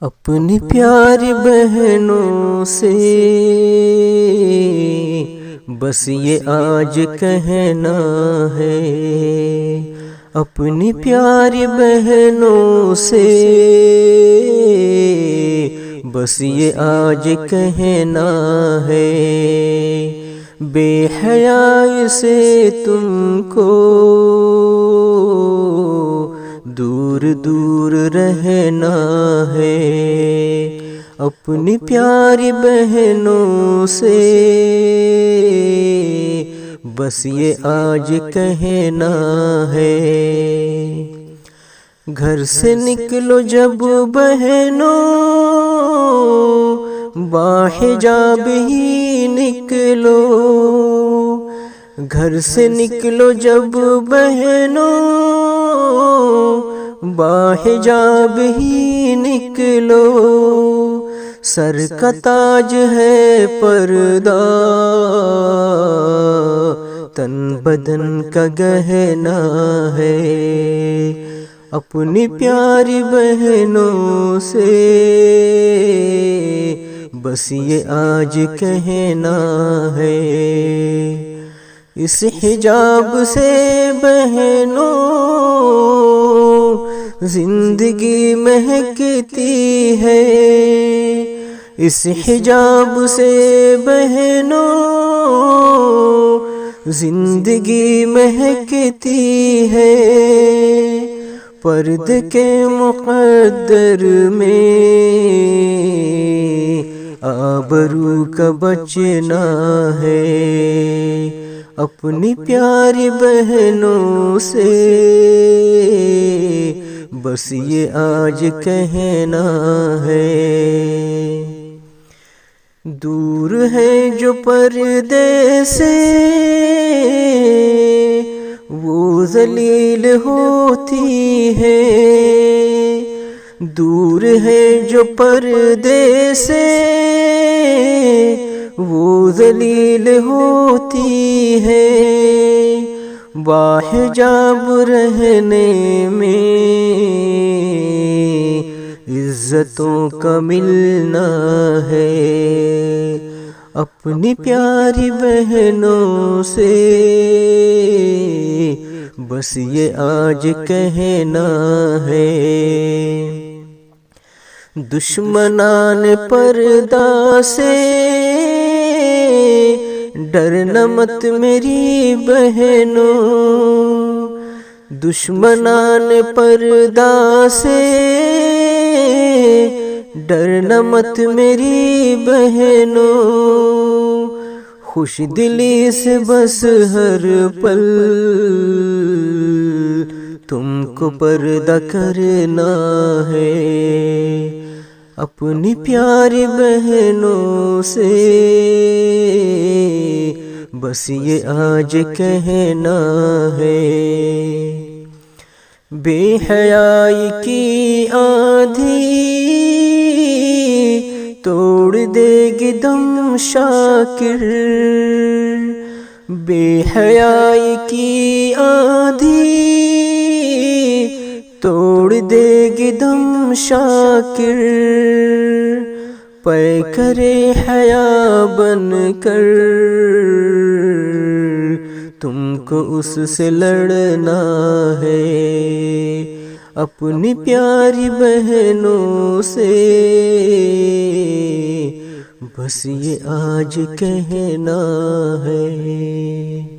اپنی پیاری بہنوں سے بس یہ آج کہنا ہے، اپنی پیاری بہنوں سے بس یہ آج کہنا ہے، بے حیائی سے تم کو دور دور رہنا ہے، اپنی پیاری بہنوں سے بس یہ آج کہنا ہے۔ گھر سے نکلو جب بہنوں باحجاب ہی نکلو، گھر سے نکلو جب بہنوں باحجاب ہی نکلو، سر کا تاج ہے پردہ، تن بدن کا گہنا ہے، اپنی پیاری بہنوں سے بس یہ آج کہنا ہے۔ اس حجاب سے بہنوں زندگی مہکتی ہے، اس حجاب سے بہنوں زندگی مہکتی ہے، پردے کے مقدر میں آبرو کا بچنا ہے، اپنی پیاری بہنوں سے بس یہ آج کہنا ہے۔ دور ہے جو پردے سے وہ ذلیل ہوتی ہے، دور ہے جو پردے سے وہ ذلیل ہوتی ہے، باحجاب رہنے میں عزتوں کا ملنا ہے، اپنی پیاری بہنوں سے بس یہ آج کہنا ہے۔ دشمنان پردہ سے ڈرنا مت میری بہنوں، دشمنان پردہ سے ڈرنا مت میری بہنوں، خوش دلی سے بس ہر پل تم کو پردہ کرنا ہے، اپنی پیاری بہنوں سے بس یہ آج کہنا ہے۔ بے حیائی کی آندھی توڑ دے گی دم شاکر، بے حیائی کی آندھی توڑ دے گی دم شاکر، پے کرے حیا بن کر تم کو اس سے لڑنا ہے، اپنی پیاری بہنوں سے بس یہ آج کہنا ہے۔